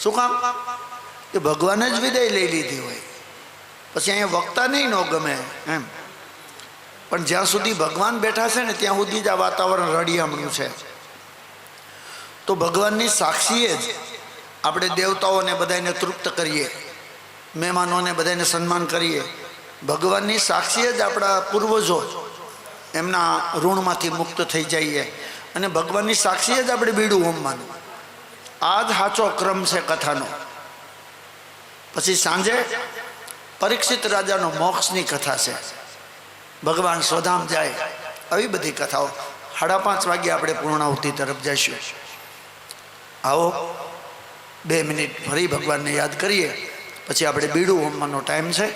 શું કામ? કે ભગવાને જ વિદાય લઈ લીધી હોય, પછી અહીંયા વક્તા નહીં ન ગમે એમ. પણ જ્યાં સુધી ભગવાન બેઠા છે ને ત્યાં સુધી જ આ વાતાવરણ રળિયામણું છે. તો ભગવાનની સાક્ષીએ જ આપણે દેવતાઓને બધાને તૃપ્ત કરીએ, મહેમાનોને બધાને સન્માન કરીએ. ભગવાનની સાક્ષીએ જ આપણા પૂર્વજો એમના ઋણમાંથી મુક્ત થઈ જઈએ, અને ભગવાનની સાક્ષીએ જ આપણે બીડું હોમવાનું. આ જ સાચો ક્રમ છે કથાનો. પછી સાંજે પરીક્ષિત રાજાનો મોક્ષની કથા છે, ભગવાન સ્વધામ જાય, આવી બધી કથાઓ. 5:30 વાગે આપણે પૂર્ણાહુતિ તરફ જઈશું. આવો 2 મિનિટ ફરી ભગવાનને યાદ કરીએ, પછી આપણે બીડું હોમવાનો ટાઈમ છે.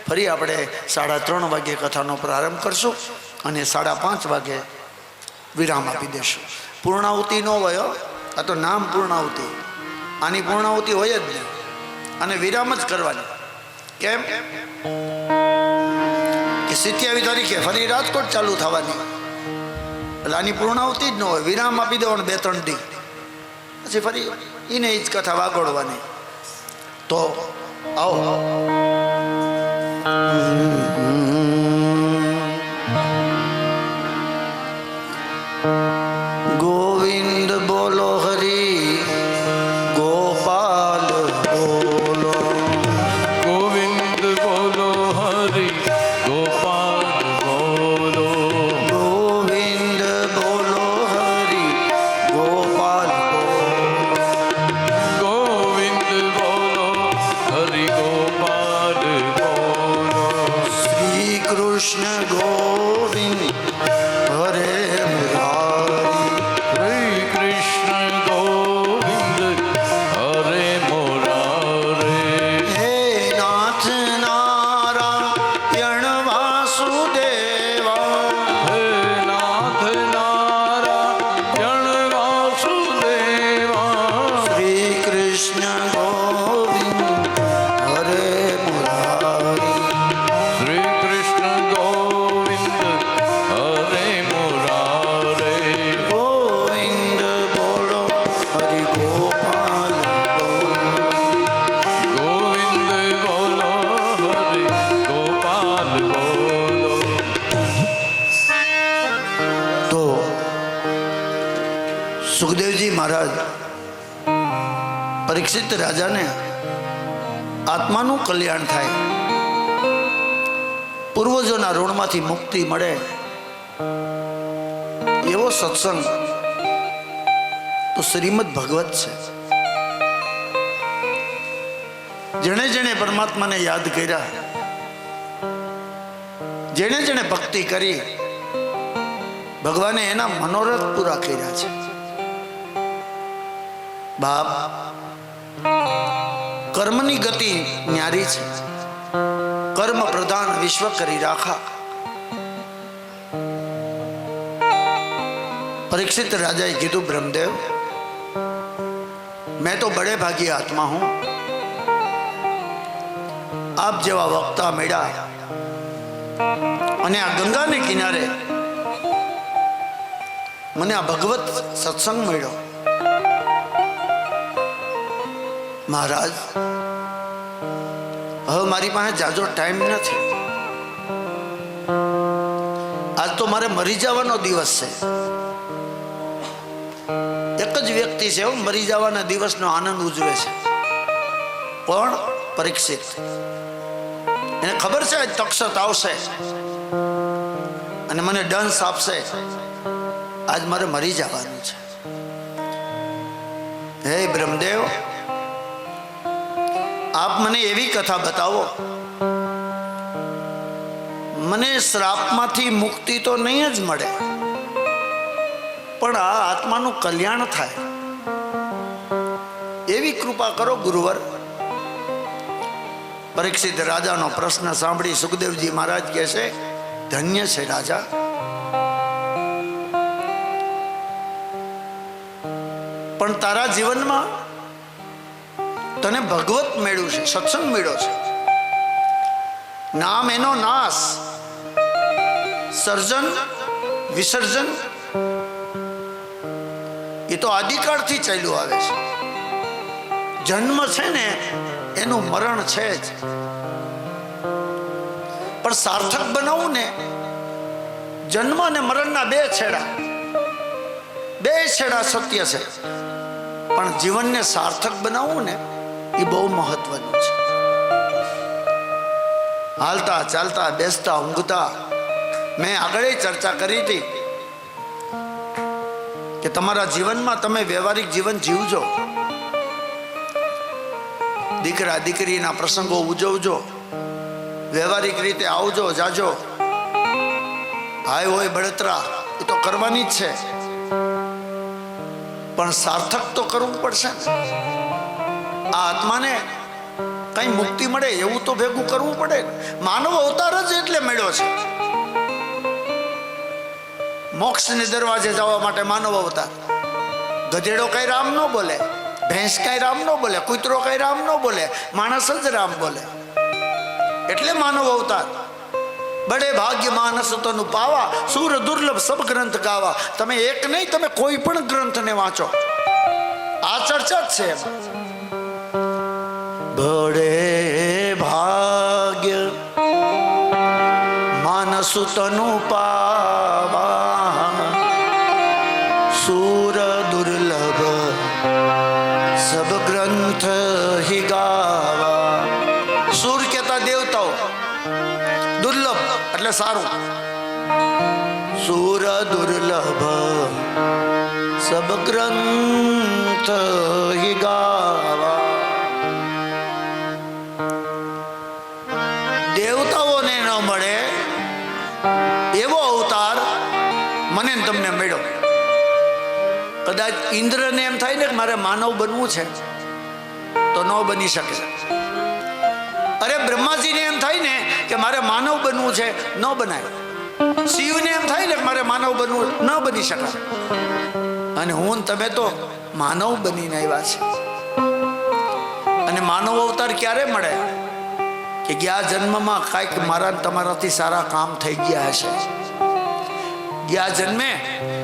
ફરી આપણે 3:30 વાગે કથાનો પ્રારંભ કરશું અને 5:30 વાગે વિરામ આપી દેશું. પૂર્ણાહુતિ ન હોય, આ તો નામ પૂર્ણાહુતિ, આની પૂર્ણાહુતિ હોય જ નહીં, અને વિરામ જ કરવાની. કેમ કે 27 તારીખે ફરી રાજકોટ ચાલુ થવાની, એટલે આની પૂર્ણાહુતિ જ ન હોય. વિરામ આપી દેવાનું 2-3 દી, પછી ફરી એને જ કથા વાગોડવાની. તો આવો. ગોવિંદ બોલો, હરી ગોપાલ બોલો. ગોવિંદ બોલો, હરી ગોપાલ બોલો. ગોવિંદ બોલો, હરી ગોપાલ બોલો. ગોવિંદ બોલો, હરી ગોપાલ બોલો. શ્રી કૃષ્ણ ગોવિંદ હરે મુરારી. શ્રી કૃષ્ણ ગોવિંદ હરે મુરારી. હે નાથ નારાયણ વાસુદેવા. હે નાથ નારાયણ વાસુદેવા. શ્રી કૃષ્ણ ગોવિંદ હરે મુરારી. શ્રી કૃષ્ણ ગોવિંદ હરે મુરારી. ગોવિંદ બોલો, હરિ ગોપાલ બોલો. ગોવિંદ બોલો, હરે ગોપાલ બોલો. તો સુખદેવજી મહારાજ પરીક્ષિત રાજાને આત્માનું કલ્યાણ થાય, પૂર્વજોના ઋણમાંથી મુક્તિ મળે એવો સત્સંગ તો શ્રીમદ ભગવત છે. જેણે જેણે પરમાત્માને યાદ કર્યા, જેણે જેણે ભક્તિ કરી, ભગવાને એના મનોરથ પૂરા કર્યા છે. બાપ, કર્મની ગતિ ન્યારી છે, કર્મ પ્રધાન વિશ્વ કરી રાખા. परीक्षित राजा कीधु ब्रह्मदेव मैं तो बड़े भागी आत्मा हूं, आप जेवा वक्ता मेड़ा અને આ ગંગાને કિનારે મને આ ભગવત સત્સંગ મળ્યો. મહારાજ હવે મારી પાસે જાજો ટાઈમ નથી, આજ તો મારે મરી જવાનો દિવસ છે. એક જ વ્યક્તિ છે મરી જવાના દિવસનો આનંદ ઉજવે છે, પણ પરીક્ષિત. એને ખબર છે તક્ષત આવશે અને મને દંશ આપશે, આજ મારે મરી જવાનું છે. હે બ્રહ્મદેવ, આપ મને એવી કથા બતાવો, મને શ્રાપમાંથી મુક્તિ તો નહીં જ મળે, પણ આ આત્માનું કલ્યાણ થાય એવી કૃપા કરો ગુરુવર. પરીક્ષિત રાજાનો પ્રશ્ન સાંભળી સુખદેવજી મહારાજ કહે છે, ધન્ય છે રાજા, પણ તારા જીવનમાં તને ભગવત મળ્યું છે, સત્સંગ મળ્યો છે. નામ એનો નાશ, સર્જન વિસર્જન એ તો આદિકાળથી ચાલ્યું આવે છે. જન્મ છે ને એનું મરણ છે જ, પણ સાર્થક બનાવવું ને, જન્મ અને મરણના બે છેડા સત્ય છે, પણ જીવનને સાર્થક બનાવવું ને એ બહુ મહત્વનું છે. હાલતા ચાલતા બેસતા ઊંઘતા, મેં આગળ ચર્ચા કરી હતી કે તમારા જીવનમાં તમે વ્યવહારિક જીવન જીવજો, દીકરા દીકરીના પ્રસંગો ઉજવજો, વ્યવહારિક રીતે આવજો જાજો, ભાઈ હોય બળતરા એ તો કરવાની જ છે, પણ સાર્થક તો કરવું પડશે ને. આ આત્માને કઈ મુક્તિ મળે એવું તો ભેગું કરવું પડે. માનવ અવતાર જ એટલે મળ્યો છે, મોક્ષને દરવાજે જવા માટે માનવ અવતાર. ગધેડો કઈ રામ ન બોલે, ભેંસ કઈ રામ ન બોલે, કૂતરો કઈ રામ ન બોલે, માણસ જ રામ બોલે. એટલે માનવ અવતાર. બડે ભાગ્ય માનસ તનું પાવા, સુર દુર્લભ સબ ગ્રંથ ગાવા. તમે એક નહીં, તમે કોઈ પણ ગ્રંથને વાંચો, આ ચર્ચા જ છે એમાં. બડે ભાગ્ય માનસ તનું પાવા, સુર દુર્લભ સબ ગ્રંથ હી ગાવા. સુર કહેતા દેવતાઓ, દુર્લભ એટલે સારું. સુર દુર્લભ સબ ગ્રંથ હી ગાવા. દેવતાઓને ન મળે એવો અવતાર મને તમને મળ્યો. કદાચ ઇન્દ્રને એમ થાય ને કે મારે માનવ બનવું છે તો ન બની શકે. અરે બ્રહ્માજીને એમ થાય ને કે મારે માનવ બનવું છે, ન બનાય. શિવને એમ થાય ને કે મારે માનવ બનવું, ન બની શકાય. અને હું તમે તો માનવ બનીને આવ્યા છે. અને માનવ અવતાર ક્યારે મળે? કે ગયા જન્મમાં કાંઈક મારા તમારાથી સારા કામ થઈ ગયા હશે, ગયા જન્મે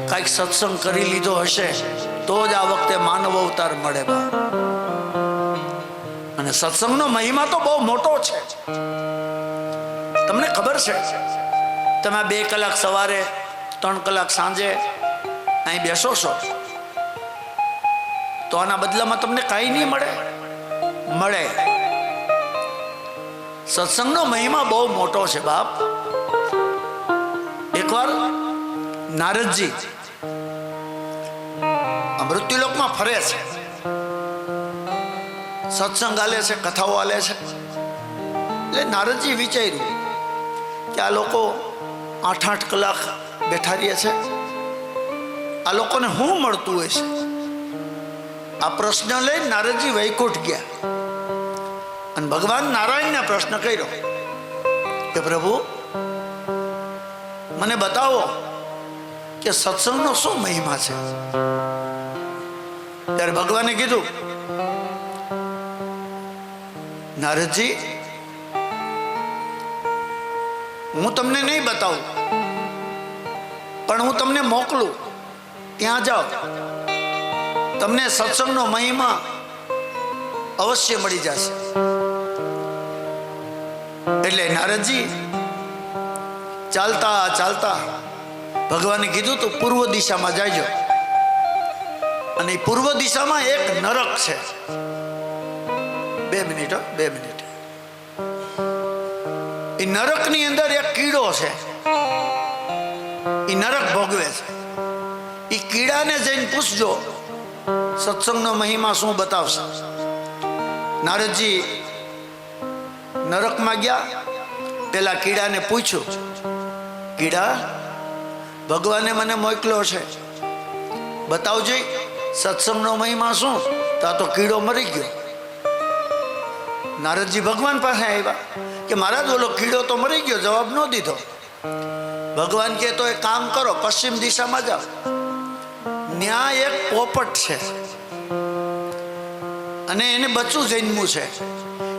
કાંઈક સત્સંગ કરી લીધો હશે, તો જ આ વખતે માનવ અવતાર મળે. અને સત્સંગનો મહિમા તો બહુ મોટો છે. તમને ખબર છે, તમે 2 કલાક સવારે 3 કલાક સાંજે અહીં બેસો છો તો આના બદલામાં તમને કાંઈ નહીં મળે. સત્સંગનો મહિમા બહુ મોટો છે બાપ. એકવાર નારદજી મૃત્યુલોકમાં ફરે છે, સત્સંગ આલે છે, કથાઓ આલે છે. એટલે નારદજી વિચાર્યું કે આ લોકો 8-8 કલાક બેઠા રહે છે, આ લોકોને શું મળતું હોય છે? આ પ્રશ્ન લઈને નારદજી વૈકુંઠ ગયા અને ભગવાન નારાયણને પ્રશ્ન કર્યો કે પ્રભુ મને બતાવો કે સત્સંગનો શું મહિમા છે. ત્યારે ભગવાને કીધું, નારદજી હું તમને નહીં બતાવું, પણ હું તમને મોકલું, ત્યાં જાઓ, તમને સત્સંગનો મહિમા અવશ્ય મળી જશે. એટલે નારદજી ચાલતા ચાલતા ભગવાને કીધું તું પૂર્વ દિશામાં જાયજો. અને પૂર્વ દિશામાં એક નરક છે. 2 મિનિટ. એ નરકની અંદર એક કીડો છે, એ નરક ભોગવે છે. એ કીડાને જઈને પૂછજો સત્સંગનો મહિમા શું બતાવશે. નારદજી નરકમાં ગયા, પેલા કીડાને પૂછ્યું, કીડા ભગવાને મને મોકલ્યો છે, બતાવજો સત્સંગનો મહિમા શું. તો કીડો મરી ગયો. નારદજી ભગવાન પાસે આવ્યા કે મહારાજ ઓલો કીડો તો મરી ગયો, જવાબ ન દીધો. ભગવાન કહે તો એક કામ કરો, પશ્ચિમ દિશામાં જાઓ, ત્યાં એક પોપટ છે અને એને બચ્ચું જન્મ્યું છે,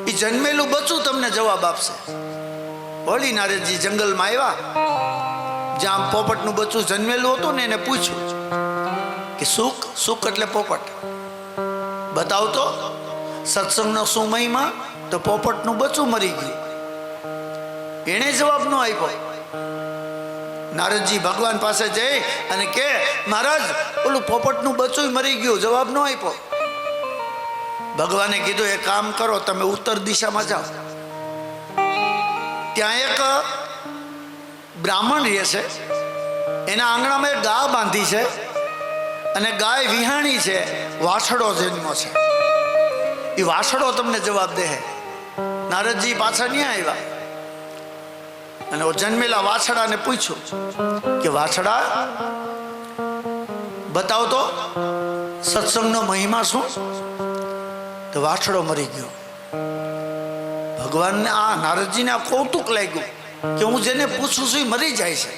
એ જન્મેલું બચ્ચું તમને જવાબ આપશે. વળી નારદજી જંગલમાં આવ્યા, જ્યાં પોપટનું બચ્ચું જન્મેલું હતું ને એને પૂછ્યું કે સુખ એટલે પોપટ બતાવતો. સત્સંગનો શું મહિમા? તો પોપટનું બચ્ચું મરી ગયું. એણે જવાબ ન આપ્યો. નારદજી ભગવાન પાસે જઈ અને કે મહારાજ ઓલું પોપટનું બચ્ચું મરી ગયું, જવાબ ન આપ્યો. ભગવાને કીધું એક કામ કરો, તમે ઉત્તર દિશામાં જાઓ. ત્યાં એક બ્રાહ્મણ રહે છે, એના આંગણામાં એક ગા બાંધી છે અને ગાય વિહાણી છે, વાછડો જન્મો છે. એ વાછડો તમને જવાબ દે. નારદજી પાછા નહીં આવ્યા અને જન્મેલા વાછડાને પૂછ્યું કે વાછડા બતાવો તો સત્સંગનો મહિમા શું? તો વાછડો મરી ગયો. ભગવાનને આ નારદજીને આ કૌતુક લાગ્યું કે હું જેને પૂછું છું એ મરી જાય છે.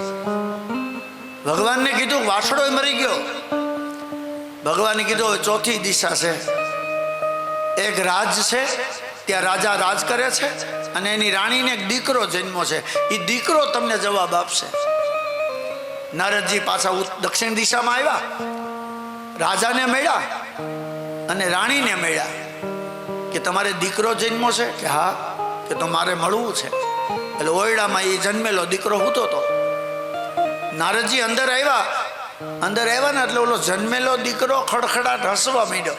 ભગવાનને કીધું વાછડો મરી ગયો. ભગવાને કીધું ચોથી દિશા છે, એક રાજ છે, ત્યાં રાજા રાજ કરે છે અને એની રાણીને એક દીકરો જન્મો છે. એ દીકરો તમને જવાબ આપશે. નારદજી પાછા દક્ષિણ દિશામાં આવ્યા, રાજાને મળ્યા અને રાણીને મળ્યા કે તમારે દીકરો જન્મો છે? કે હા. કે તો મારે મળવું છે. એટલે ઓરડામાં એ જન્મેલો દીકરો હૂતો હતો. નારદજી અંદર આવ્યા ને એટલે ઓલો જન્મેલો દીકરો ખડખડાટ હસવા માંડ્યો.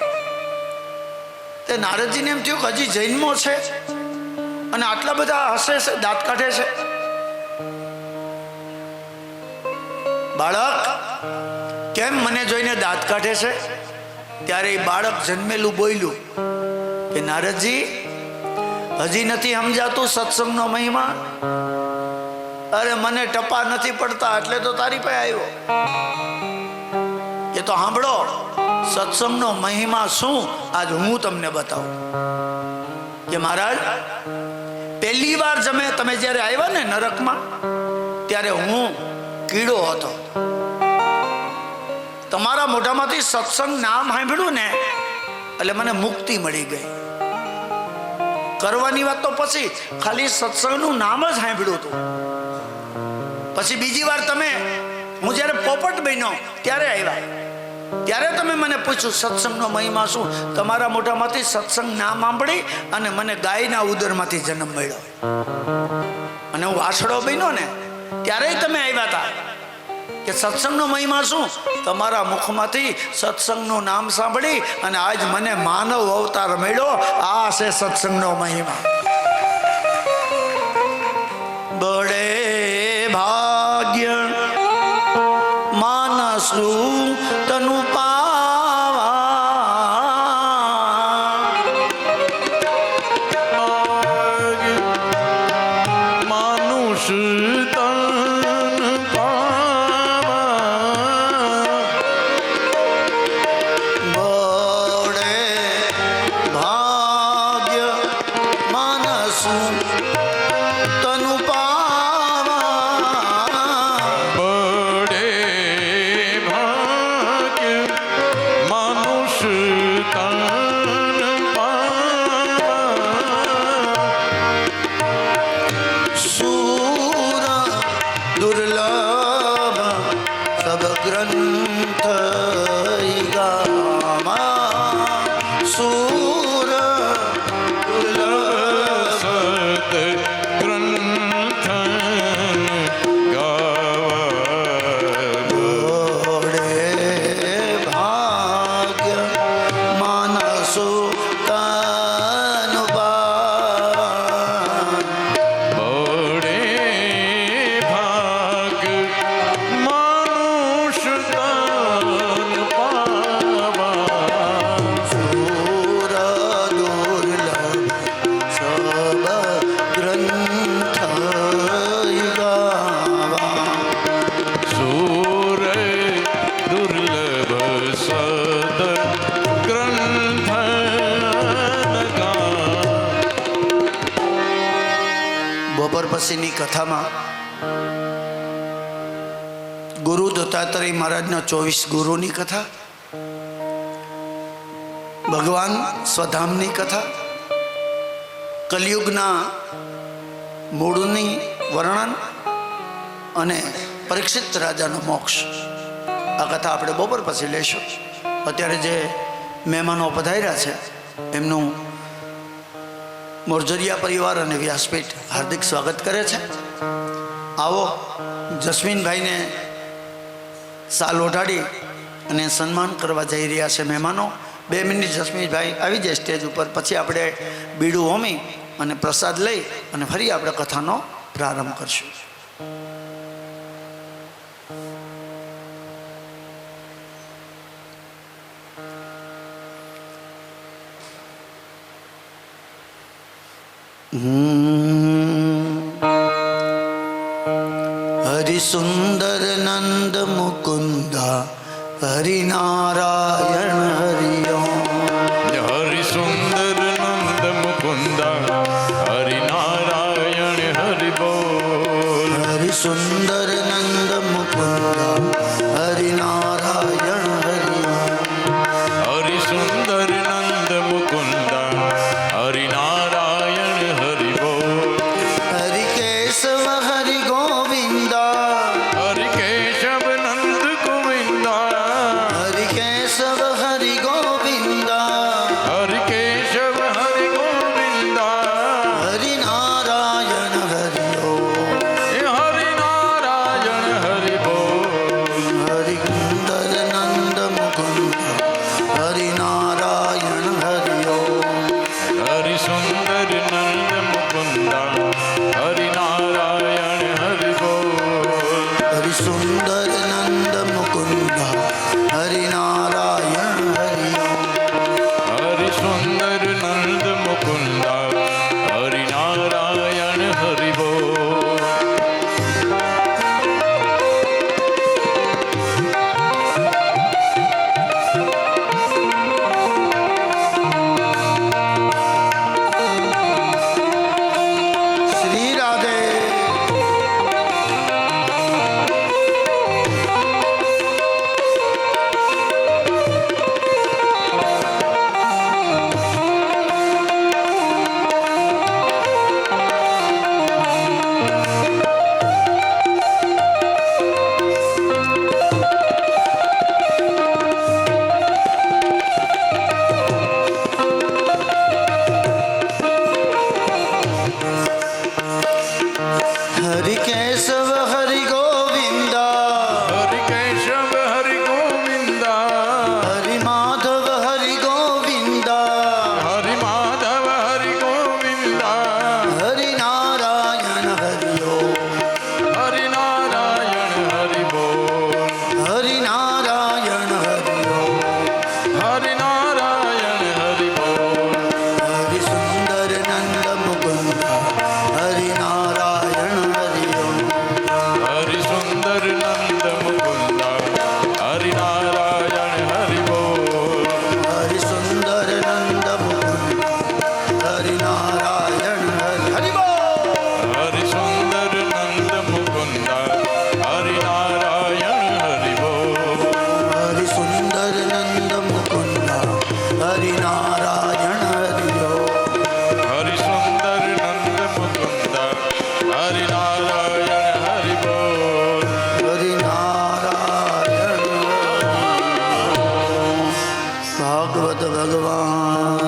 તે નારદજીને એમ થયું કે હજી જન્મો છે અને આટલા બધા હસે છે, દાંત કાઢે છે. બાળક કેમ મને જોઈને દાંત કાઢે છે? ત્યારે એ બાળક જન્મેલું બોલ્યું કે નારદજી હજી નથી સમજાતું સત્સંગનો મહિમા? અરે મને ટપા નથી પડતા એટલે તો તારી પાસે આવ્યો. એ તો સાંભળો, સત્સંગનો મહિમા શું આજ હું તમને બતાવું. કે મહારાજ પહેલી વાર તમે જ્યારે આવ્યા ને નરકમાં, ત્યારે હું કીડો હતો. તમારા મોઢામાંથી સત્સંગ નામ સાંભળ્યું ને એટલે મને મુક્તિ મળી ગઈ. કરવાની વાત તો પછી ખાલી સત્સંગનું નામ જ સાંભળ્યું હતું. પછી બીજી વાર હું જ્યારે પોપટ બન્યો ત્યારે આવ્યા, ત્યારે તમે મને પૂછ્યું સત્સંગનો મહિમા શું? તમારા મોઢામાંથી સત્સંગ નામ સાંભળી અને મને ગાયના ઉદરમાંથી જન્મ મળ્યો. અને હું વાછડો બન્યો ને ત્યારે તમે આવ્યા હતા કે સત્સંગનો મહિમા શું? તમારા મુખમાંથી સત્સંગનું નામ સાંભળી અને આજ મને માનવ અવતાર મળ્યો. આ છે સત્સંગનો મહિમા. બડે ભાગ્ય માનસું તનુ પછીની કથામાં ગુરુ દત્તાત્રેય મહારાજના 24 ગુરુની કથા, ભગવાન સ્વધામની કથા, કલિયુગના મૂળની વર્ણન અને પરીક્ષિત રાજાનો મોક્ષ. આ કથા આપણે બપોર પછી લેશું. અત્યારે જે મહેમાનો પધાર્યા છે એમનું મોરજરિયા પરિવાર અને વ્યાસપીઠ હાર્દિક સ્વાગત કરે છે. આવો જસ્મીનભાઈને સાલ ઓઢાડી અને સન્માન કરવા જઈ રહ્યા છે મહેમાનો. 2 મિનિટ જસ્મીનભાઈ આવી જાય સ્ટેજ ઉપર, પછી આપણે બીડું હોમી અને પ્રસાદ લઈ અને ફરી આપણે કથાનો પ્રારંભ કરશું. હરિ સુંદર નંદ મુકુંદા હરિનારાયણ હરિઓમ. હરિ સુંદર નંદ મુકુંદા હરિનારાયણ હરિ બોલ. હરિ સુંદર નંદ મુકુંદા હરિનારાયણ હરિઓમ. હરિ સુંદર નંદ મુકુંદા હરિનારાયણ હરિ બોલ. હરિ કેશવ હરિ ગોવિંદા. હરિ કેશવ નંદ ગોવિંદા. હરિ કેશવ હરિ ગોવિંદા. હરિ કેશવ હરિ ગોવિંદા. હરિનારાયણ હરિઓમ. હરિનારાયણ હરિ બોલ. હરિ સુંદર નંદ મુકુંદા હરિનારાયણ હરિઓમ. હરિ સુંદર નંદ મુકુંદા હરિનારાયણ હરિ બોલ. હરિ સુંદર નંદ મુકુંદા હરિનારાયણ હરિઓમ. હરિ સુંદર નંદ મુકુંદા હરિનારાયણ હરિ બોલ. શ્રી રાધે. હરિ કેશવ હરિ ગોવિંદા. હરિ કેશવ હરિ ગોવિંદા. હરિ માધવ હરિ ગોવિંદા. હરિ માધવ હરિ ગોવિંદા. હરિનારાયણ હરિઓમ. હરિનારાયણ હરિ બોલ. હરિનારાયણ હરિઓમ. હરિનારાયણ હરિ બોલ. હરિ સુંદર નંદ મુકુંદા હરિનારાયણ હરિઓમ. હરિ સુંદર નંદ મુકુંદા હરિનારાયણ હરિ બોલ. હરિ સુંદર નંદ મુકુંદા હરિનારાયણ હરિ બોલ. હરિ સુંદર નંદ મુકુંદા હરિનારાયણ હરિ બોલ. હરિ સુંદર નંદ મુકુંદા હરિનારાયણ હરિઓમ. હરિ સુંદર નંદ મુકુંદા હરિનારાયણ હરિ બોલ. હરિનારાયણ હરિઓમ. ભાગવત ભગવાન.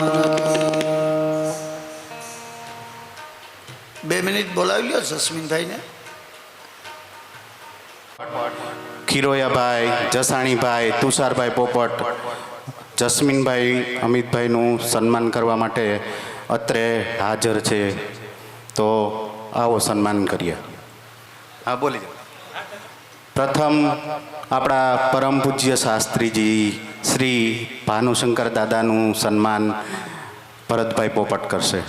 2 મિનિટ બોલાવી લ્યો જસ્મીનભાઈને. ખીરોયાભાઈ, જસાણીભાઈ, તુષારભાઈ પોપટ, જસ્મીનભાઈ, અમિતભાઈનું સન્માન કરવા માટે અત્રે હાજર છે. તો આવો સન્માન કરીએ. હા, બોલી જાઓ. પ્રથમ આપણા પરમ પૂજ્ય શાસ્ત્રીજી શ્રી ભાનુશંકર દાદાનું સન્માન ભરતભાઈ પોપટ કરશે.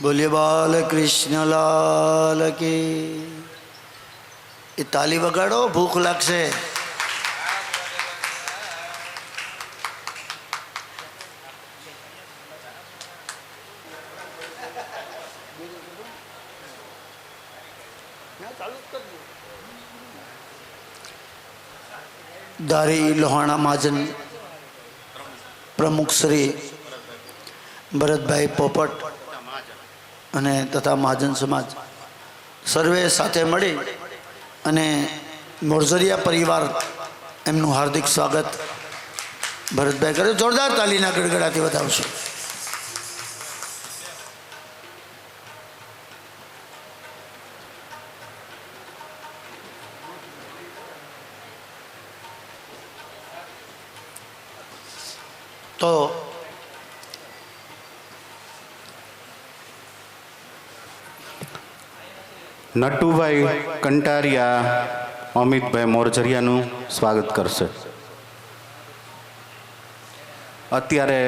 બોલીએ બાલકૃષ્ણ લાલ કી. એ તાલી વગાડો, ભૂખ લાગશે. દારી લોહાણા મહાજન પ્રમુખ શ્રી ભરતભાઈ પોપટ અને તથા મહાજન સમાજ સર્વે સાથે મળી અને મોરજરિયા પરિવાર એમનું હાર્દિક સ્વાગત ભરતભાઈ કરે જોરદાર તાલીના ગડગડાથી વધાવશો. તો નટુભાઈ કંટારિયા અમિતભાઈ મોરજરિયાનું સ્વાગત કરશે. અત્યારે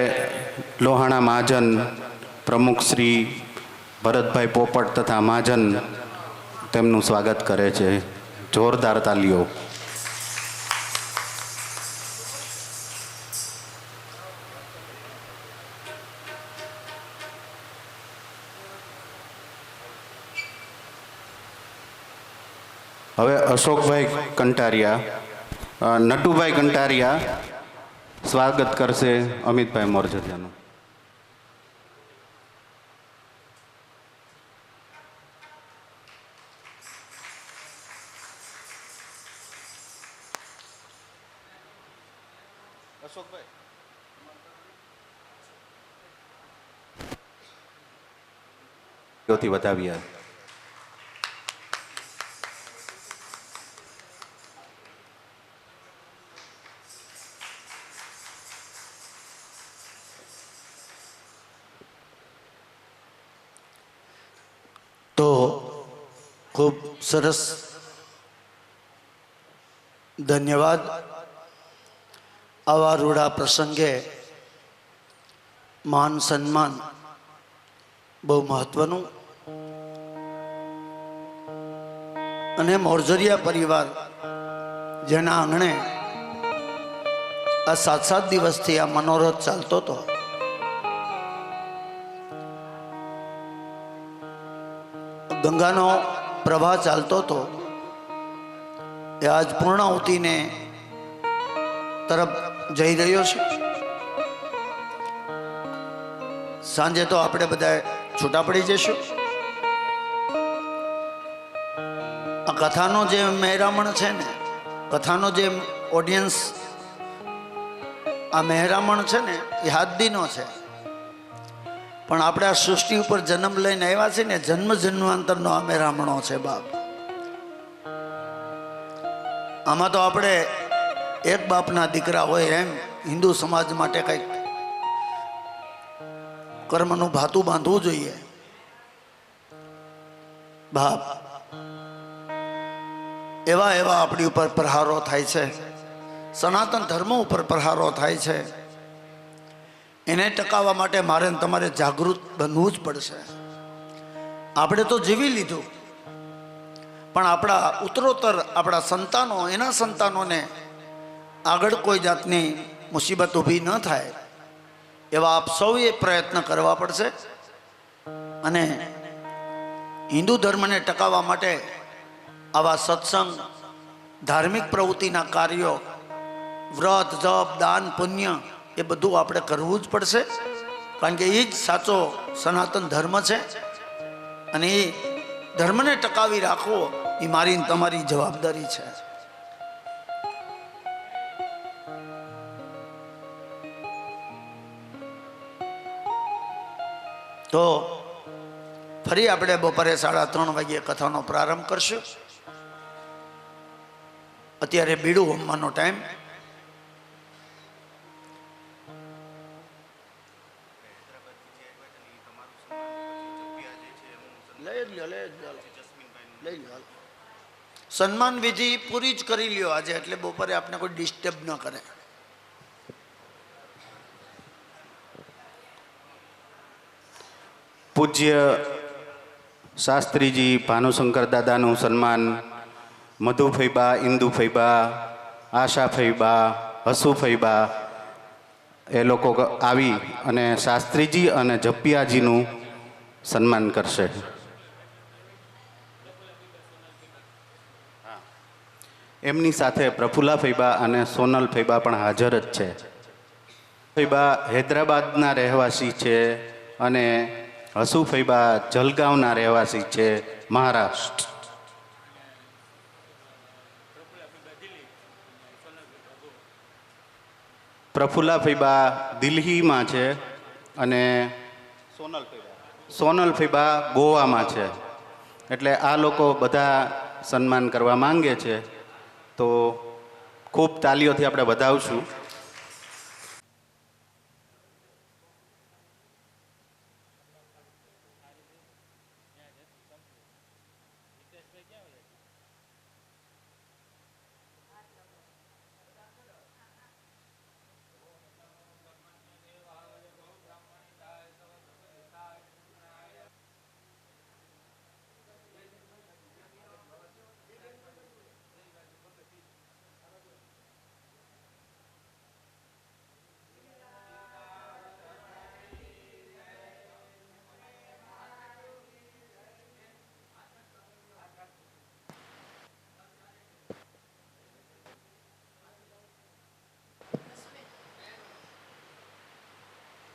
લોહાણા મહાજન પ્રમુખ શ્રી ભરતભાઈ પોપટ તથા મહાજન તેમનું સ્વાગત કરે છે. જોરદાર તાલીઓ. હવે અશોકભાઈ કંટારિયા નટુભાઈ કંટારિયા સ્વાગત કરશે અમિતભાઈ મોરજરિયાનું. અશોકભાઈ વધાવ્યા. તો ખૂબ સરસ, ધન્યવાદ. આવા રૂડા પ્રસંગે માન સન્માન બહુ મહત્વનું. અને મોરજરિયા પરિવાર જેના આંગણે આ 7 દિવસથી આ મનોરથ ચાલતો હતો, ગંગાનો પ્રવાહ ચાલતો હતો, એ આજ પૂર્ણાહુતિને તરફ જઈ રહ્યો છે. સાંજે તો આપણે બધા છૂટા પડી જઈશું. આ કથાનો જે મહેરામણ છે ને, કથાનો જે ઓડિયન્સ, આ મહેરામણ છે ને એ હાથદીનો છે. પણ આપણે આ સૃષ્ટિ ઉપર જન્મ લઈને આવ્યા છે ને, જન્મ જન્માંતરનો આ મહેરામણો છે બાપ. આમાં તો આપણે એક બાપના દીકરા હોય એમ હિન્દુ સમાજ માટે કંઈક કર્મનું ભાતું બાંધવું જોઈએ બાપ. એવા એવા આપણી ઉપર પ્રહારો થાય છે, સનાતન ધર્મ ઉપર પ્રહારો થાય છે. એને ટકાવવા માટે મારે તમારે જાગૃત બનવું જ પડશે. આપણે તો જીવી લીધું, પણ આપણા ઉત્તરોત્તર આપણા સંતાનો, એના સંતાનોને આગળ કોઈ જાતની મુસીબત ઊભી ન થાય એવા આપ સૌએ પ્રયત્ન કરવા પડશે. અને હિન્દુ ધર્મને ટકાવવા માટે આવા સત્સંગ, ધાર્મિક પ્રવૃત્તિના કાર્યો, વ્રત, જપ, દાન, પુણ્ય એ બધું આપણે કરવું જ પડશે. કારણ કે એ જ સાચો સનાતન ધર્મ છે. અને એ ધર્મને ટકાવી રાખવો એ મારી ને તમારી જવાબદારી છે. તો ફરી આપણે બપોરે 3:30 વાગ્યે કથાનો પ્રારંભ કરશું. અત્યારે બીડું હોમવાનો ટાઈમ. સન્માન વિધિ પૂરી જ કરી લ્યો આજે, એટલે બપોરે આપણે કોઈ ડિસ્ટર્બ ન કરે. પૂજ્ય શાસ્ત્રીજી ભાનુશંકર દાદાનું સન્માન મધુફૈબા, ઇન્દુફૈબા, આશાફૈબા, હસુફૈબા એ લોકો આવી અને શાસ્ત્રીજી અને જપિયાજીનું સન્માન કરશે. એમની સાથે પ્રફુલ્લા ફૈબા અને સોનલ ફૈબા પણ હાજર જ છે. ફૈબા હૈદરાબાદના રહેવાસી છે અને હસુ ફૈબા જલગાંવના રહેવાસી છે, મહારાષ્ટ્ર. પ્રફુલ્લા ફઈબા દિલ્હીમાં છે અને સોનલ ફઈબા ગોવામાં છે. એટલે આ લોકો બધા સન્માન કરવા માંગે છે, તો ખૂબ તાલીઓથી આપણે વધાવશું.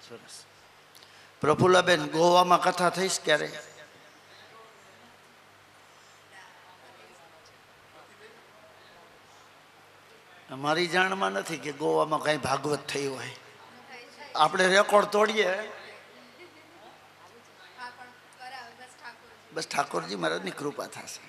સરસ. પ્રફુલ્લાબેન, ગોવામાં કથા થઈશ ક્યારે? મારી જાણમાં નથી કે ગોવામાં કઈ ભાગવત થઈ હોય. આપણે રેકોર્ડ તોડીએ, બસ ઠાકોરજી મહારાજની કૃપા થશે.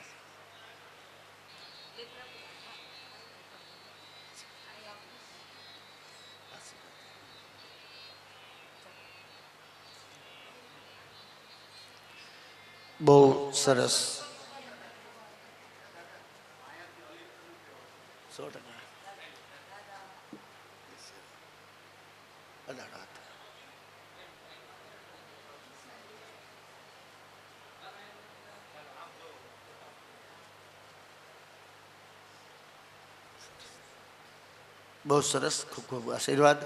બહુ સરસ. 100%. બહુ સરસ. ખૂબ ખૂબ આશીર્વાદ.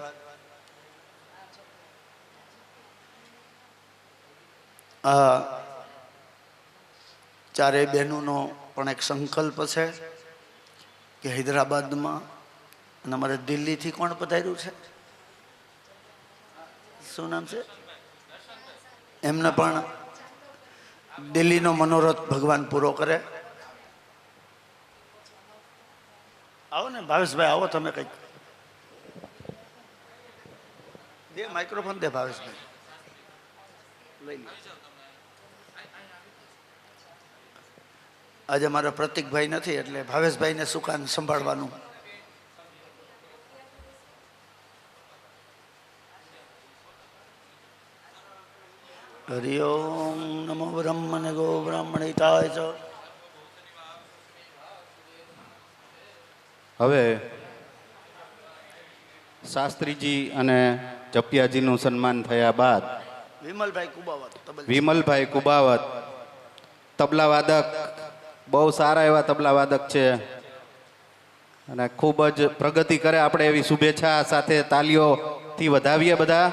ચારેય બહેનોનો પણ એક સંકલ્પ છે કે હૈદરાબાદમાં અને અમારે દિલ્હીથી કોણ પધાર્યું છે, શું નામ છે એમને, પણ દિલ્હીનો મનોરથ ભગવાન પૂરો કરે. આવો ને ભાવેશભાઈ, આવો તમે. કંઈક દે માઇક્રોફોન, દે ભાવેશભાઈ, લઈ લો. આજે મારા પ્રતિકભાઈ નથી એટલે ભાવેશભાઈને સુકાન સંભાળવાનું. હરિ ઓમ નમો બ્રહ્મને ગો બ્રાહ્મણિતાય ચ. હવે શાસ્ત્રીજી અને જપિયાજીનું સન્માન થયા બાદ વિમલભાઈ કુબાવત તબલા વાદક, બહુ સારા એવા તબલા વાદક છે અને ખૂબ જ પ્રગતિ કરે, આપણે એવી શુભેચ્છા સાથે તાલીઓથી વધાવીએ બધા.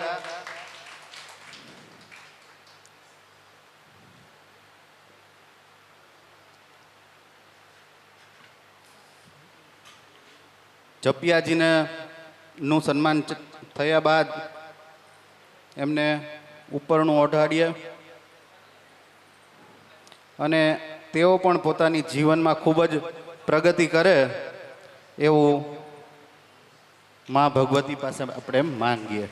જપિયાજીને નું સન્માન થયા બાદ એમને ઉપરનું ઓઢાડીએ અને તેઓ પણ પોતાની જીવનમાં ખૂબ જ પ્રગતિ કરે એવું મા ભગવતી પાસે આપણે માંગીએ.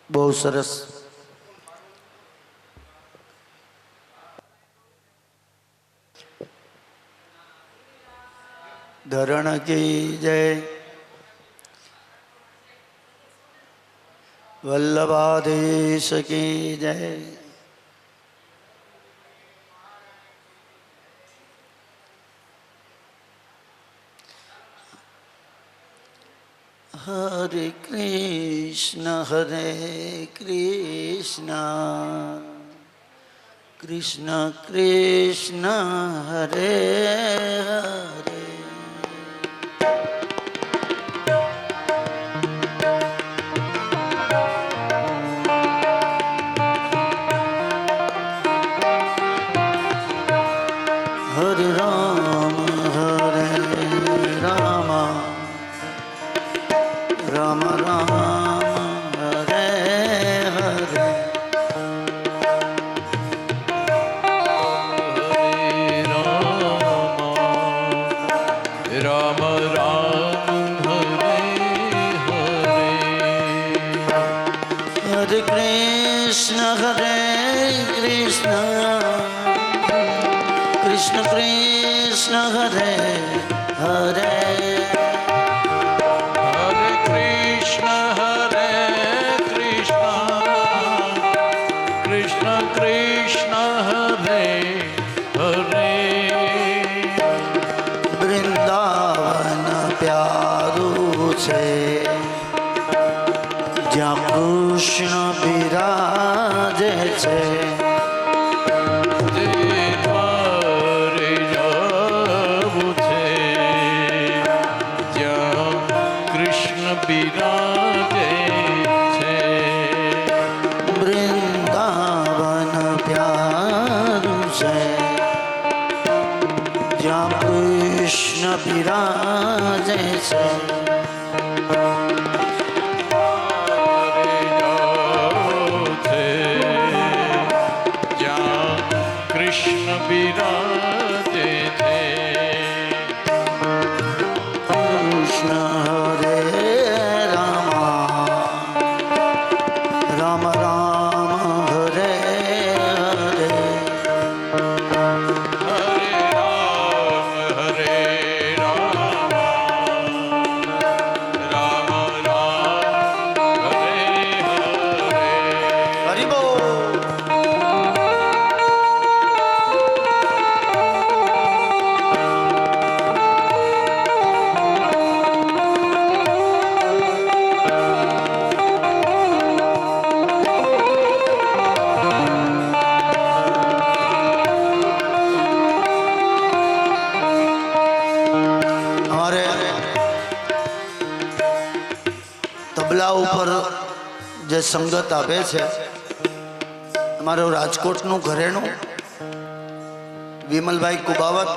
બહુ સરસ. ધરણ કી જય, વલ્લભાધીશ કી જય. હરે કૃષ્ણ કૃષ્ણ કૃષ્ણ હરે હરે. હરે રામ રામ રામ હરે હરે રામ રામ હરે હરે હરે કૃષ્ણ કૃષ્ણ કૃષ્ણ હરે હરે હરે કૃષ્ણ કૃષ્ણ કૃષ્ણ હરે હરે વૃંદાવન પ્યારું છે જ્યાં કૃષ્ણ બિરાજે છે બિરાજે છે વૃંદાવન પ્યારું છે જ્યાં કૃષ્ણ બિરાજે છે જ્યાં કૃષ્ણ બિરાજે છે કૃષ્ણ હરે રામ રામ રામ હરે હરે હરે રામ રામ રામ હરે હરે હરિ બોલ અમારે તબલા ઉપર જે સંગત આપે છે અમારું રાજકોટનું ઘરેણું વિમલભાઈ કુબાવત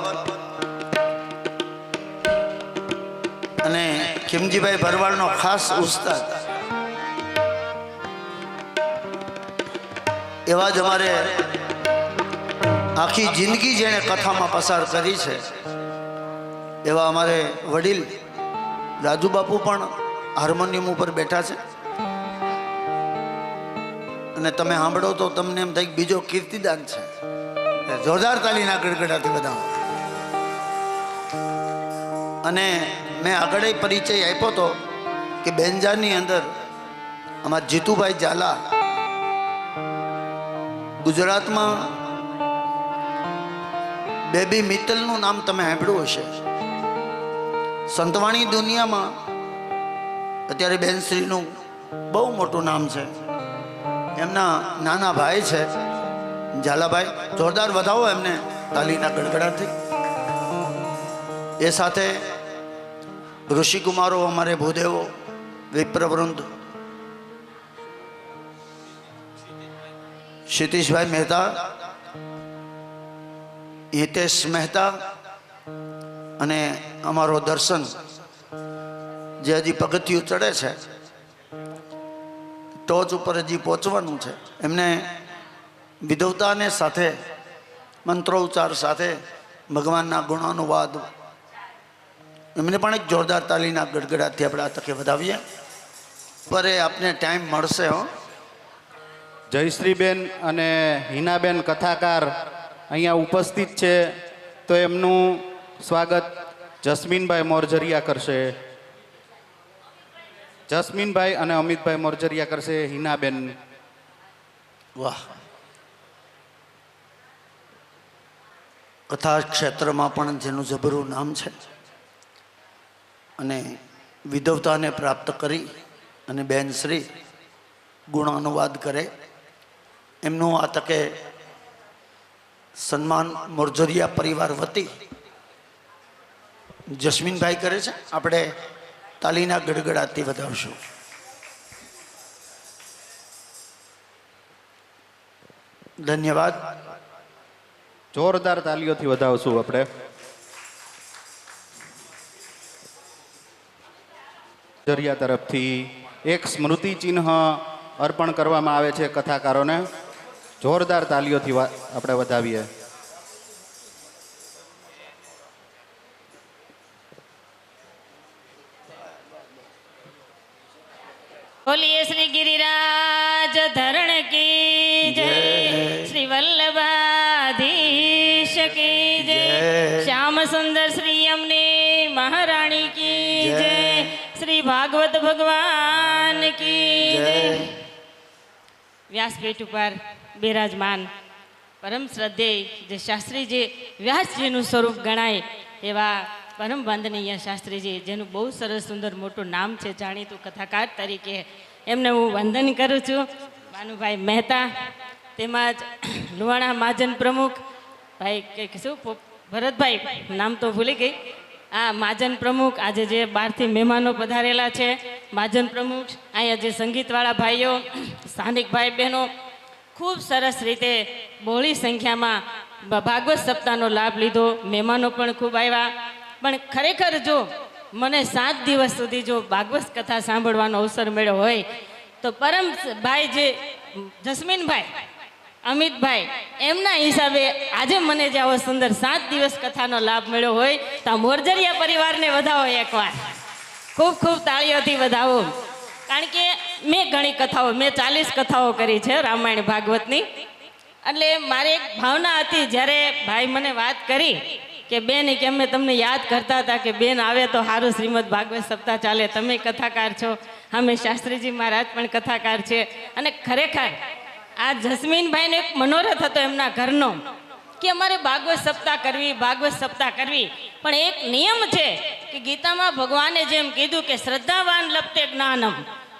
અને ખીમજીભાઈ ભરવાડનો ખાસ ઉસ્તાદ એવા જ અમારે આખી જિંદગી જેણે કથામાં પસાર કરી છે એવા અમારે વડીલ રાજુબાપુ પણ હાર્મોનિયમ ઉપર બેઠા છે અને તમે સાંભળો તો તમને એમ થાય કે બીજો કીર્તિદાન છે જોરદાર તાલીના ગડગડાથી બધા અને મેં આગળ પરિચય આપ્યો હતો કે બેન્જાની અંદર અમારા જીતુભાઈ ઝાલા ગુજરાતમાં બેબી મિત્તલનું નામ તમે સાંભળ્યું હશે સંતવાણી દુનિયામાં અત્યારે બેનશ્રીનું બહુ મોટું નામ છે એમના નાના ભાઈ છે ઝાલાભાઈ જોરદાર વધાવો એમને તાલીના ગડગડાથી એ સાથે ઋષિકુમારો અમારે ભૂદેવો વિપ્રવૃંદ ક્ષિતિશભાઈ મહેતા હિતેશ મહેતા અને અમારો દર્શન જે હજી પગથિયું ચડે છે ટોચ ઉપર હજી પહોંચવાનું છે એમને વિધવતાને સાથે મંત્રોચ્ચાર સાથે ભગવાનના ગુણાનુવાદ એમને પણ એક જોરદાર તાલીના ગડગડાથી આપણે આ તકે વધાવીએ પર આપને ટાઈમ મળશે હો જયશ્રીબેન અને હિનાબેન કથાકાર અહીંયા ઉપસ્થિત છે તો એમનું સ્વાગત જસ્મીનભાઈ મોરજરિયા કરશે જસ્મીનભાઈ અને અમિતભાઈ મોરજરિયા કરશે હિનાબેન વાહ કથા ક્ષેત્રમાં પણ જેનું જબરું નામ છે અને વિધવતાને પ્રાપ્ત કરી અને બેન શ્રી ગુણાનુવાદ કરે એમનું આ તકે સન્માન મોરજરિયા પરિવાર વતી જસ્મીનભાઈ કરે છે આપણે તાલીના ગડગડાથી વધાવશું ધન્યવાદ જોરદાર તાલીઓથી વધાવશું આપણે જરિયા તરફથી એક સ્મૃતિ ચિહ્ન અર્પણ કરવામાં આવે છે કથાકારોને. જોરદાર તાલીઓથી આપણે વધાવીએ. બોલીએ શ્રી ગિરિરાજ ધરણ કી જય, શ્રી વલ્લભાધીશ કી જય, શ્યામ સુંદર શ્રી અમને મહારાણી કી જય, શ્રી ભાગવત ભગવાન કી જય. વ્યાસપીઠ ઉપર બિરાજમાન પરમ શ્રદ્ધેય જે શાસ્ત્રીજી વ્યાસજીનું સ્વરૂપ ગણાય એવા પરમ વંદનીય શાસ્ત્રીજી, જેનું બહુ સરસ સુંદર મોટું નામ છે જાણીતું કથાકાર તરીકે, એમને હું વંદન કરું છું. ભાનુભાઈ મહેતા, તેમજ લુહાણા મહાજન પ્રમુખ ભાઈ કે શું ભરતભાઈ, નામ તો ભૂલી ગઈ, આ મહાજન પ્રમુખ, આજે જે બહારથી મહેમાનો પધારેલા છે મહાજન પ્રમુખ, અહીંયા જે સંગીતવાળા ભાઈઓ, સ્થાનિક ભાઈ બહેનો, ખૂબ સરસ રીતે બહોળી સંખ્યામાં ભાગવત સપ્તાહનો લાભ લીધો. મહેમાનો પણ ખૂબ આવ્યા. પણ ખરેખર જો મને 7 દિવસ સુધી જો ભાગવત કથા સાંભળવાનો અવસર મળ્યો હોય તો પરમ ભાઈ જે જસ્મીનભાઈ, અમિતભાઈ, એમના હિસાબે આજે મને જે આવો સુંદર 7 દિવસ કથાનો લાભ મળ્યો હોય તો આ મોરજરિયા પરિવારને વધાવો એકવાર, ખૂબ ખૂબ તાળીઓથી વધાવો. કારણ કે મેં ઘણી કથાઓ, મેં 40 કથાઓ કરી છે રામાયણ ભાગવતની. એટલે મારી એક ભાવના હતી, જ્યારે ભાઈ મને વાત કરી કે બેન કે અમે તમને યાદ કરતા હતા કે બેન આવે તો સારું શ્રીમદ ભાગવત સપ્તાહ ચાલે, તમે કથાકાર છો, અમે શાસ્ત્રીજી મહારાજ પણ કથાકાર છે. અને ખરેખર આ જસ્મીનભાઈનો એક મનોરથ હતો એમના ઘરનો કે અમારે ભાગવત સપ્તાહ કરવી, ભાગવત સપ્તાહ કરવી. પણ એક નિયમ છે કે ગીતામાં ભગવાને જેમ કીધું કે શ્રદ્ધાવાન લપતે જ્ઞાનમ,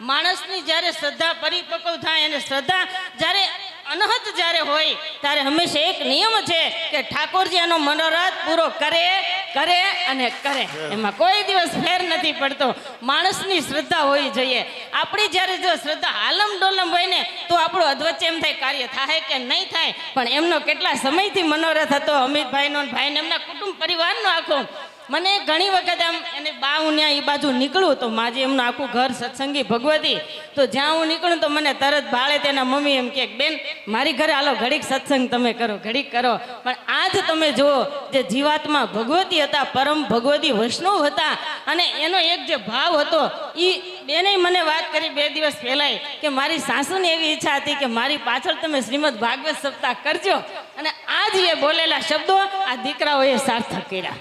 માણસની જ્યારે શ્રદ્ધા પરિપક્વ થાય અને શ્રદ્ધા જ્યારે અનહદ જ્યારે હોય ત્યારે હંમેશા એક નિયમ છે કે ઠાકોરજી એનો મનોરથ પૂરો કરે કરે અને કરે, એમાં કોઈ દિવસ ફેર નથી પડતો. માણસની શ્રદ્ધા હોવી જોઈએ. આપણી જ્યારે જો શ્રદ્ધા આલમ ડોલમ હોય ને તો આપણું અધવચ્ચે એમ થાય કાર્ય થાય કે નહીં થાય. પણ એમનો કેટલા સમયથી મનોરથ હતો અમિતભાઈનો, ભાઈને એમના કુટુંબ પરિવારનો આખો. મને ઘણી વખત આમ એને બા હું ત્યાં એ બાજુ નીકળું તો માજી એમનું આખું ઘર સત્સંગી ભગવતી, તો જ્યાં હું નીકળું તો મને તરત ભાળે તેના મમ્મી એમ કે બેન મારી ઘરે હાલો ઘડીક સત્સંગ તમે કરો, ઘડીક કરો. પણ આજ તમે જુઓ જે જીવાત્મા ભગવતી હતા, પરમ ભગવતી વૈષ્ણવ હતા, અને એનો એક જે ભાવ હતો એ બેને મને વાત કરી 2 દિવસ પહેલાંય કે મારી સાસુની એવી ઈચ્છા હતી કે મારી પાછળ તમે શ્રીમદ ભાગવત સપ્તાહ કરજો. અને આજ એ બોલેલા શબ્દો આ દીકરાઓએ સાર્થક કર્યા.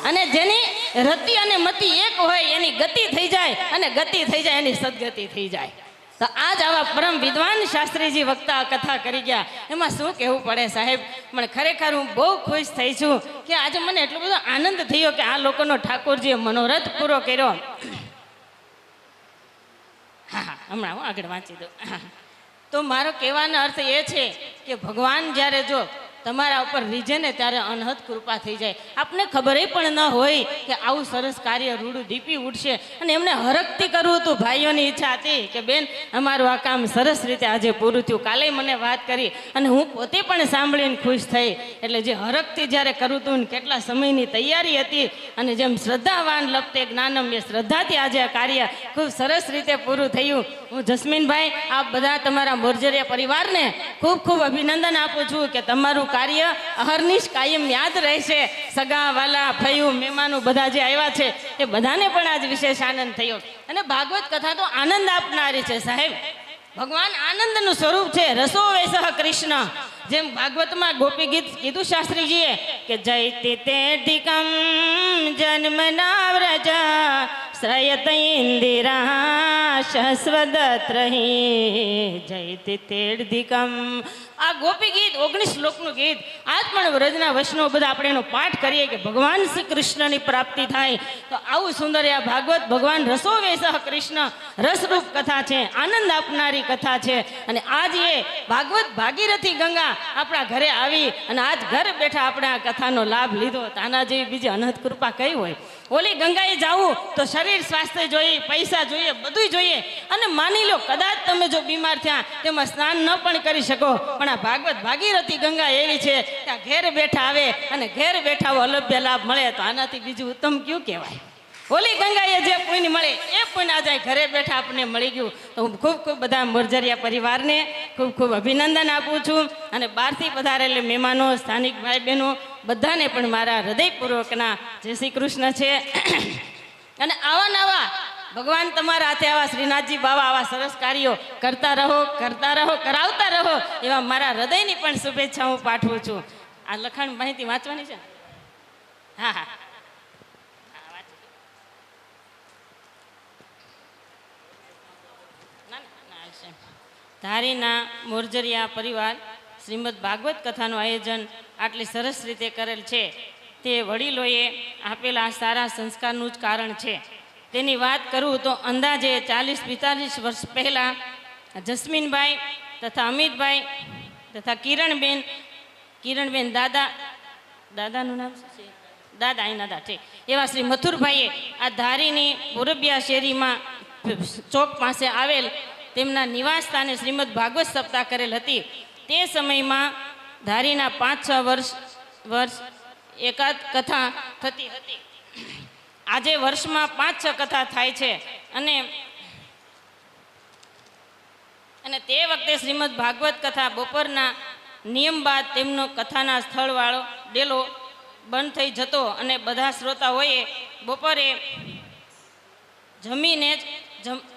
અને જેની રતિ અને મતિ એક હોય એની ગતિ થઈ જાય, અને ગતિ થઈ જાય એની સદગતિ થઈ જાય. તો આજ આવા પરમ વિદ્વાન શાસ્ત્રીજી વક્તા કથા કરી ગયા, એમાં શું કહેવું પડે સાહેબ. પણ ખરેખર હું બહુ ખુશ થઈ છું કે આજે મને એટલો બધો આનંદ થયો કે આ લોકોનો ઠાકોરજીએ મનોરથ પૂરો કર્યો. હા, હમણાં હું આગળ વાંચી દઉં. તો મારો કહેવાનો અર્થ એ છે કે ભગવાન જ્યારે જો તમારા ઉપર રીઝે ને ત્યારે અનહદ કૃપા થઈ જાય. આપને ખબર પણ ન હોય કે આવું સરસ કાર્ય રૂડું દીપી ઉઠશે. અને એમને હરખથી કરવું હતું. ભાઈઓની ઈચ્છા હતી કે બેન અમારું આ કામ સરસ રીતે આજે પૂરું થયું. કાલે મને વાત કરી અને હું પોતે પણ સાંભળીને ખુશ થઈ. એટલે જે હરખથી જ્યારે કરવું હતું ને કેટલા સમયની તૈયારી હતી, અને જેમ શ્રદ્ધાવાન લપતે જ્ઞાનમ, એ શ્રદ્ધાથી આજે આ કાર્ય ખૂબ સરસ રીતે પૂરું થયું. હું જસ્મીનભાઈ આપ બધા તમારા મોરજરિયા પરિવારને ખૂબ ખૂબ અભિનંદન આપું છું કે તમારું કાર્ય અહર્નિશ કાયમ યાદ રહેશે. સગા વાલા ફયું મહેમાનો બધા જે આવ્યા છે એ બધાને પણ આજ વિશેષ આનંદ થયો. અને ભાગવત કથા તો આનંદ આપનારી છે સાહેબ. ભગવાન આનંદનું સ્વરૂપ છે. રસો વૈસહ કૃષ્ણ, જેમ ભાગવતમાં ગોપી ગીત કીધું શાસ્ત્રીજીએ કે જયતિ તેધિકમ જન્મના વ્રજ શ્રયત ઇન્દિરા શસ્વદત્રહી જયતિ તેધિકમ. આ ગોપી ગીત 19 શ્લોકનું ગીત. આજ પણ વ્રજના વૈષ્ણવ બધા આપણે એનો પાઠ કરીએ કે ભગવાન શ્રી કૃષ્ણની પ્રાપ્તિ થાય. તો આવું સુંદર આ ભાગવત ભગવાન રસો વૈસહ કૃષ્ણ રસરૂપ કથા છે, આનંદ આપનારી કથા છે. અને આજ એ ભાગવત ભાગીરથી ગંગા આપણા ઘરે આવી અને આજ ઘર બેઠા આપણે આ કથાનો લાભ લીધો. તાના જેવી બીજી અનહદ કૃપા કઈ હોય. ઓલી ગંગાએ જાવું તો શરીર સ્વાસ્થ્ય જોઈએ, પૈસા જોઈએ, બધું જોઈએ. અને માની લો કદાચ તમે જો બીમાર થયા તેમાં સ્નાન ન પણ કરી શકો, પણ આ ભાગવત ભાગીરથી ગંગા એવી છે કે ઘેર બેઠા આવે અને ઘેર બેઠા અલભ્ય લાભ મળે. તો આનાથી બીજું ઉત્તમ કયું કહેવાય. ઓલી ગંગાએ જે પુણ્ય મળે એ પુણ્ય પણ આજે ઘરે બેઠા આપણને મળી ગયું. તો હું ખૂબ ખૂબ બધા મોરજરિયા પરિવારને ખૂબ ખૂબ અભિનંદન આપું છું. અને બહારથી પધારેલા મહેમાનો, સ્થાનિક ભાઈ બહેનો બધાને પણ મારા હૃદયપૂર્વકના જય શ્રી કૃષ્ણ છે. અને આવા નવા ભગવાન તમારા હાથે આવા શ્રીનાથજી બાવા આવા સરસ કાર્યો કરતા રહો, કરાવતા રહો, એવા મારા હૃદયની પણ શુભેચ્છા હું પાઠવું છું. આ લખાણ માહિતી વાંચવાની છે? હા હા, ધારીના મોરજરિયા પરિવાર શ્રીમદ ભાગવત કથાનું આયોજન આટલી સરસ રીતે કરેલ છે તે વડીલોએ આપેલા સારા સંસ્કારનું જ કારણ છે. તેની વાત કરું તો અંદાજે 40-45 વર્ષ પહેલાં જસ્મીનભાઈ તથા અમિતભાઈ તથા કિરણબેન દાદાનું નામ શું છે? દાદા એના દા ઠીક, એવા શ્રી મથુરભાઈએ આ ધારીની પૂરબિયા શેરીમાં ચોક પાસે આવેલ તેમના નિવાસ સ્થાને શ્રીમદ ભાગવત સપ્તાહ કરેલ હતી. તે સમયમાં ધારીના 5-6 વર્ષ એકાદ કથા થતી હતી. આજે વર્ષમાં 5-6 કથા થાય છે. અને તે વખતે શ્રીમદ ભાગવત કથા બપોરના નિયમ બાદ તેમનો કથાના સ્થળવાળો ડેલો બંધ થઈ જતો અને બધા શ્રોતાઓએ બપોરે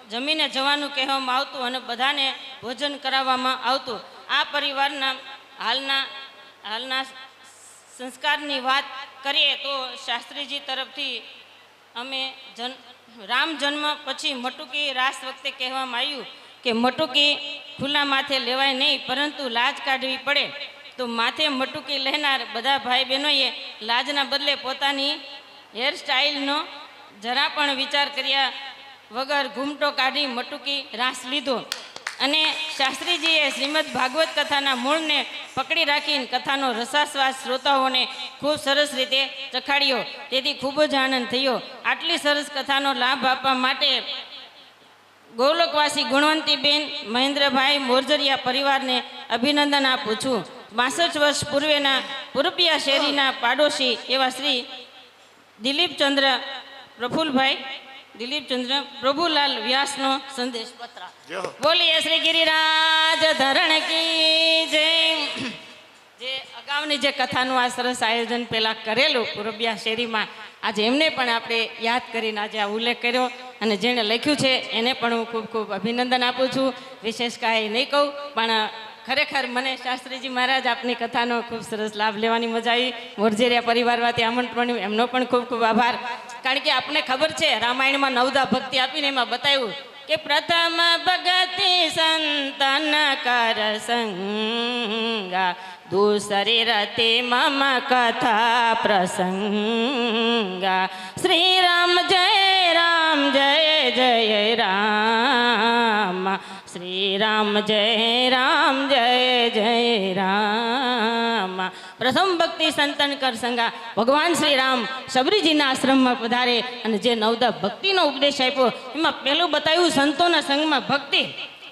જમીને જવાનું કહેવામાં આવતું અને બધાને ભોજન કરાવવામાં આવતું. આ પરિવારના હાલના સંસ્કારની વાત કરીએ તો શાસ્ત્રીજી તરફથી અમે રામ જન્મ પછી મટુકી રાસ વખતે કહેવામાં આવ્યું કે મટુકી ખુલ્લા માથે લેવાય નહીં, પરંતુ લાજ કાઢવી પડે. તો માથે મટુકી લેનાર બધા ભાઈ બહેનોએ લાજના બદલે પોતાની હેરસ્ટાઇલનો જરા પણ વિચાર કર્યા વગર ઘૂમટો કાઢી મટુકી રાસ લીધો. અને શાસ્ત્રીજીએ શ્રીમદ ભાગવત કથાના મૂળને પકડી રાખીને કથાનો રસાસ્વાદ શ્રોતાઓને ખૂબ સરસ રીતે ચખાડ્યો. તેથી ખૂબ જ આનંદ થયો. આટલી સરસ કથાનો લાભ આપવા માટે ગોલોકવાસી ગુણવંતીબેન મહેન્દ્રભાઈ મોરજરિયા પરિવારને અભિનંદન આપું છું. 62 વર્ષ પૂર્વેના પૂરબિયા શેરીના પાડોશી એવા શ્રી દિલીપચંદ્ર પ્રભુલાલ વ્યાસનો સંદેશ પત્ર. બોલીએ શ્રી ગિરિરાજ ધરણ કી જય. જે અગાઉની જે કથાનું આ સરસ આયોજન પહેલાં કરેલું પૂરબિયા શેરીમાં, આજે એમને પણ આપણે યાદ કરીને આજે આ ઉલ્લેખ કર્યો. અને જેણે લખ્યું છે એને પણ હું ખૂબ ખૂબ અભિનંદન આપું છું. વિશેષ કાંઈ નહીં કહું, પણ ખરેખર મને શાસ્ત્રીજી મહારાજ આપની કથાનો ખૂબ સરસ લાભ લેવાની મજા આવી. મોરજરિયા પરિવારમાંથી આમંત્રણ એમનો પણ ખૂબ ખૂબ આભાર. કારણ કે આપણને ખબર છે રામાયણમાં 9 ભક્તિ આપીને એમાં બતાવ્યું કે પ્રથમ ભગતિ સંતન કર સંગા, દૂસરે રતે મમ કથા પ્રસંગા. શ્રી રામ જય જય રામ, શ્રી રામ જય જય રામ. પ્રથમ ભક્તિ સંતન કર સંગા. ભગવાન શ્રી રામ શબરીજીના આશ્રમમાં પધારે અને જે 9 ભક્તિનો ઉપદેશ આપ્યો એમાં પહેલું બતાવ્યું સંતોના સંગમાં ભક્તિ,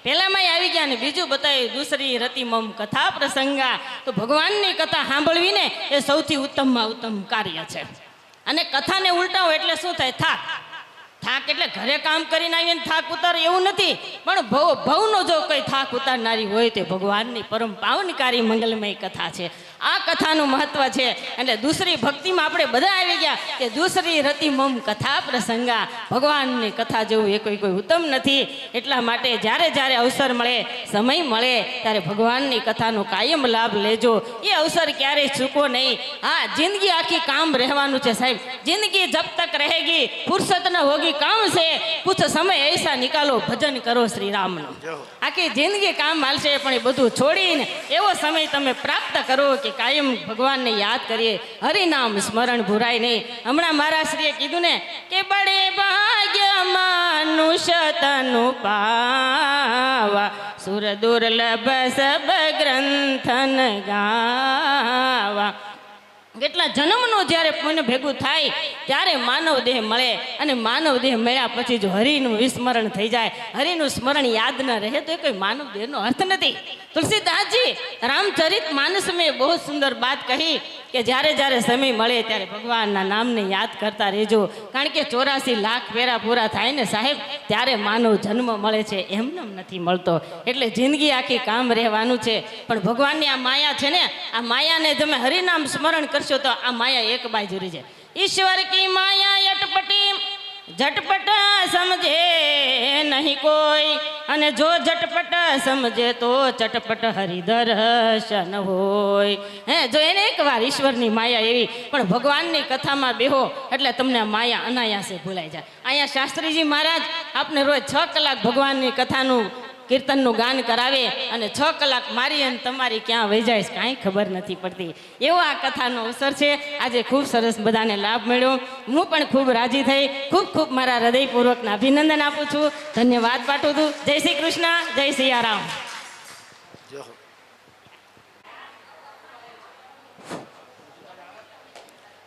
પહેલામાં આવી ગયા. ને બીજું બતાવ્યું દૂસરી રતિ મમ કથા પ્રસંગા. તો ભગવાનની કથા સાંભળવી ને એ સૌથી ઉત્તમમાં ઉત્તમ કાર્ય છે. અને કથાને ઉલટાવો એટલે શું થાય? થાક એટલે ઘરે કામ કરીને આવીને થાક ઉતાર એવું નથી, પણ ભવનો જો કોઈ થાક ઉતારનારી હોય તે ભગવાનની પરમ પાવનકારી મંગલમય કથા છે. આ કથાનું મહત્વ છે. એટલે દૂસરી ભક્તિમાં આપણે બધા આવી ગયા કે દૂસરી રતિ મમ કથા પ્રસંગા. ભગવાનની કથા જેવું એ કોઈ ઉત્તમ નથી. એટલા માટે જ્યારે અવસર મળે, સમય મળે ત્યારે ભગવાનની કથાનો કાયમ લાભ લેજો. એ અવસર ક્યારેય ચૂકો નહીં. હા, જિંદગી આખી કામ રહેવાનું છે સાહેબ. જિંદગી જબ તક રહેગી ફુરસત ન હોગી કામ છે, કુછ સમય ऐसा નિકાલો ભજન કરો શ્રી રામનો. આખી જિંદગી કામ હાલશે, પણ એ બધું છોડીને એવો સમય તમે પ્રાપ્ત કરો કે કાયમ ભગવાનને યાદ કરીએ. હરિનામ સ્મરણ ભૂરાય નહીં. હમણાં મારા શ્રીએ કીધું ને કે બડે ભાગ્ય મનુષ્ય તનુ પાવા, સુર દુર્લભ સબ ગ્રંથન ગાવા. કેટલા જન્મનો જ્યારે પુણ્ય ભેગું થાય ત્યારે માનવ દેહ મળે. અને માનવ દેહ મળ્યા પછી જો હરિનું વિસ્મરણ થઈ જાય, હરિનું સ્મરણ યાદ ન રહે તો એ કોઈ માનવ દેહનો અર્થ નથી. तुलसीदास जी रामचरित मानस में बहुत सुंदर बात कही કે જ્યારે જ્યારે સમય મળે ત્યારે ભગવાનના નામને યાદ કરતા રહેજો, કારણ કે 84 લાખ ફેરા પૂરા થાય ને સાહેબ ત્યારે માનવ જન્મ મળે છે, એમને નથી મળતો. એટલે જિંદગી આખી કામ રહેવાનું છે. પણ ભગવાનની આ માયા છે ને, આ માયાને તમે હરિનામ સ્મરણ કરશો તો આ માયા એક બાજુરી છે. ઈશ્વર કી માયા અટપટી ઝટપટ સમજે નહીં કોઈ, અને જો ઝટપટ સમજે તો ચટપટ હરિદર્શન હોય. જો એને એકવાર ઈશ્વરની માયા એવી, પણ ભગવાનની કથામાં બેહો એટલે તમને આ માયા અનાયાસે ભૂલાઈ જાય. અહીંયા શાસ્ત્રીજી મહારાજ આપને રોજ 6 કલાક ભગવાનની કથાનું કીર્તનનું ગાન કરાવે, અને 6 કલાક મારી અને તમારી ક્યાં વહી જાય કાંઈ ખબર નથી પડતી. એવો આ કથાનો અવસર છે. આજે ખૂબ સરસ બધાને લાભ મળ્યો. હું પણ ખૂબ રાજી થઈ. ખૂબ ખૂબ મારા હૃદયપૂર્વકના અભિનંદન આપું છું, ધન્યવાદ પાઠવું છું. જય શ્રી કૃષ્ણ, જય સિયારામ. જય હો.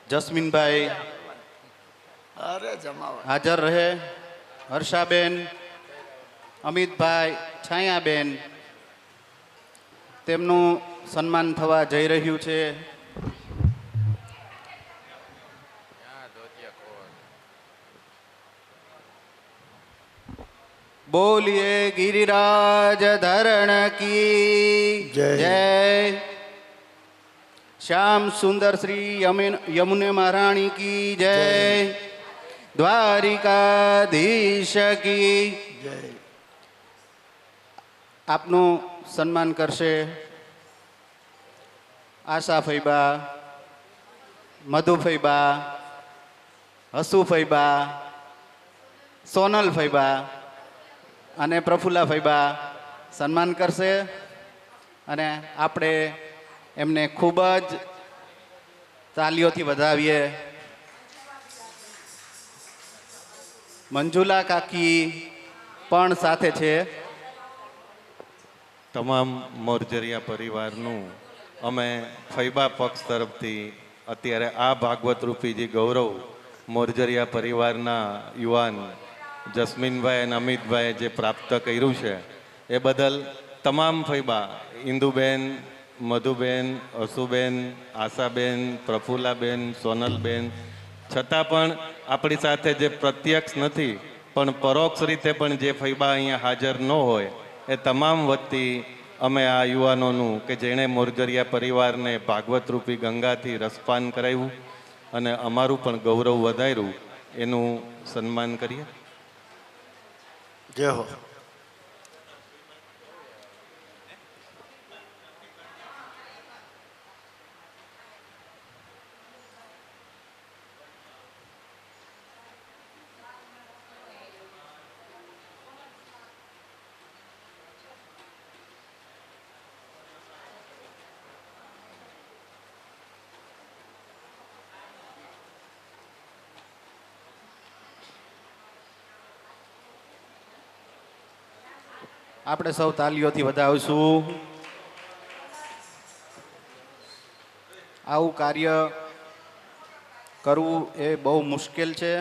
જસ્મીનભાઈ અરે જમાવા. હાજર રહે. હર્ષાબેન, અમિતભાઈ, છાયાબેન, તેમનું સન્માન થવા જઈ રહ્યું છે. બોલીએ ગિરિરાજ ધરણ કી જય. જય. શ્યામ સુંદર શ્રી યમુને મહારાણી કી જય. દ્વારિકાધીશ કી જય. આપનું સન્માન કરશે આશા ફૈબા, મધુ ફૈબા, હસુ ફૈબા, સોનલ ફૈબા અને પ્રફુલ્લા ફૈબા સન્માન કરશે. અને આપણે એમને ખૂબ જ તાલીઓથી વધાવીએ. મંજુલા કાકી પણ સાથે છે. તમામ મોરજરિયા પરિવારનું અમે ફૈબા પક્ષ તરફથી અત્યારે આ ભાગવત રૂપી જે ગૌરવ મોરજરિયા પરિવારના યુવાન જસ્મીનભાઈ અને અમિતભાઈએ જે પ્રાપ્ત કર્યું છે એ બદલ તમામ ફૈબા ઇન્દુબેન, મધુબેન, અશુબેન, આશાબેન, પ્રફુલ્લાબેન, સોનલબેન, છતાં પણ આપણી સાથે જે પ્રત્યક્ષ નથી પણ પરોક્ષ રીતે પણ જે ફૈબા અહીંયા હાજર ન હોય એ તમામ વતી અમે આ યુવાનોનું કે જેણે મોરજરિયા પરિવારને ભાગવત રૂપી ગંગાથી રસપાન કરાવ્યું અને અમારું પણ ગૌરવ વધાર્યું એનું સન્માન કરીએ. જય હો. આપણે સૌ તાલીઓથી વધાવશું. આવું કાર્ય કરવું એ બહુ મુશ્કેલ છે.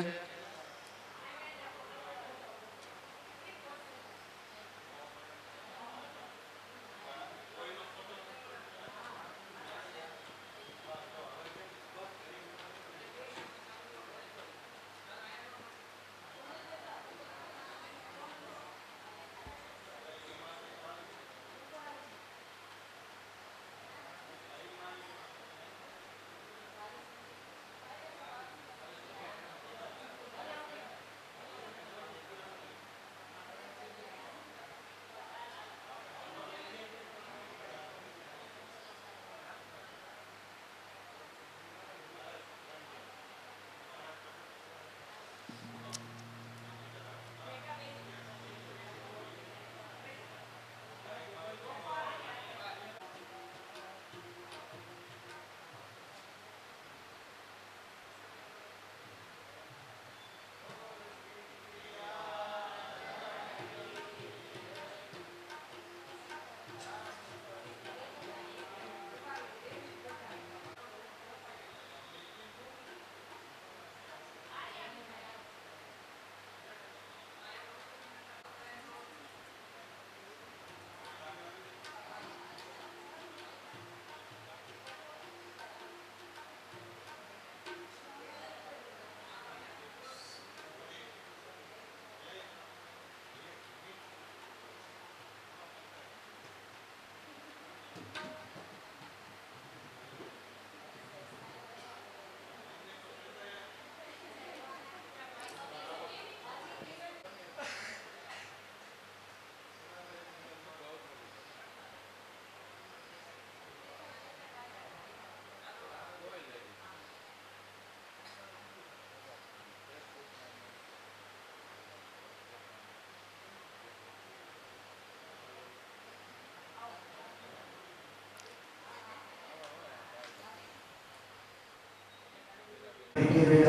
ઘેરે